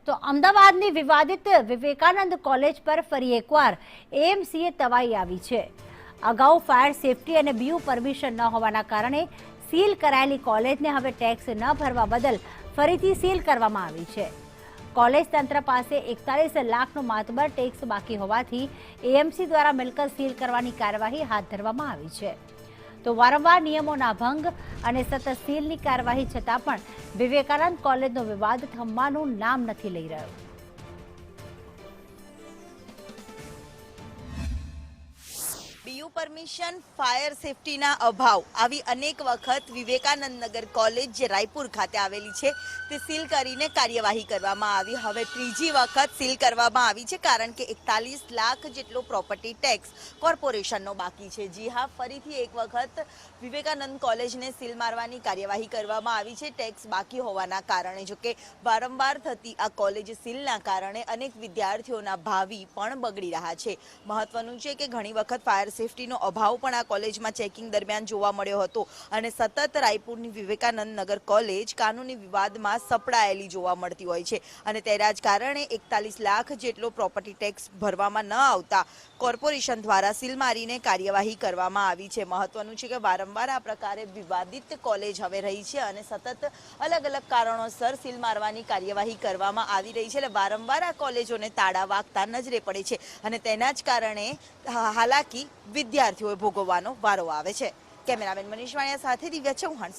તો અમદાવાદની વિવાદિત વિવેકાનંદ કોલેજ પર ફરી એકવાર એએમસીએ તવાઈ આવી છે। અગાઉ ફાયર સેફટી અને બીયુ પરમિશન ન હોવાના કારણે સીલ કરાયેલી કોલેજને હવે ટેક્સ ન ભરવા બદલ ફરીથી સીલ કરવામાં આવી છે। કોલેજ તંત્ર પાસે 41 લાખનો માતબર ટેક્સ બાકી હોવાથી એએમસી દ્વારા મિલકત સીલ કરવાની કાર્યવાહી હાથ ધરવામાં આવી છે। તો વારંવાર નિયમોના ભંગ અને સતત સીલની કાર્યવાહી છતાં પણ વિવેકાનંદ કોલેજનો વિવાદ થમવાનું નામ નથી લઈ રહ્યો। બીયુ પરમિશન, ફાયર સેફટીના અભાવ આવી અનેક વખત વિવેકાનંદ નગર કોલેજ જે રાયપુર ખાતે આવેલી છે તે સીલ કરીને કાર્યવાહી કરવામાં આવી। હવે ત્રીજી વખત સીલ કરવામાં આવી છે કારણ કે 41 લાખ જેટલો પ્રોપર્ટી ટેક્સ કોર્પોરેશનનો બાકી છે। જી હા, ફરીથી એક વખત વિવેકાનંદ કોલેજને સીલ મારવાની કાર્યવાહી કરવામાં આવી છે ટેક્સ બાકી હોવાના કારણે। જોકે વારંવાર થતી આ કોલેજ સીલના કારણે અનેક વિદ્યાર્થીઓના ભાવિ પણ બગડી રહ્યા છે। મહત્વનું છે કે ઘણી વખત ફાયર સેફટીનો અભાવ પણ આ કોલેજમાં ચેકિંગ દરમિયાન જોવા મળ્યો હતો અને સતત રાયપુરની વિવેકાનંદ નગર કોલેજ કાનૂની વિવાદમાં સપડાયેલી જોવા મળતી હોય છે અને તેના જ કારણે 41 લાખ જેટલો પ્રોપર્ટી ટેક્સ ભરવામાં ન આવતા કોર્પોરેશન દ્વારા સીલ મારીને કાર્યવાહી કરવામાં આવી છે। મહત્વનું છે કે વારંવાર આ પ્રકારે વિવાદિત કોલેજ હવે રહી છે અને સતત અલગ અલગ કારણોસર સીલ મારવાની કાર્યવાહી કરવામાં આવી રહી છે એટલે વારંવાર આ કોલેજોને તાળા વાગતા નજરે પડે છે અને તેના જ કારણે હાલાકી વિદ્યાર્થીઓએ ભોગવવાનો વારો આવે છે। કેમેરામેન મનીષ વાણિયા સાથે દિવ્યા ચૌહાણ।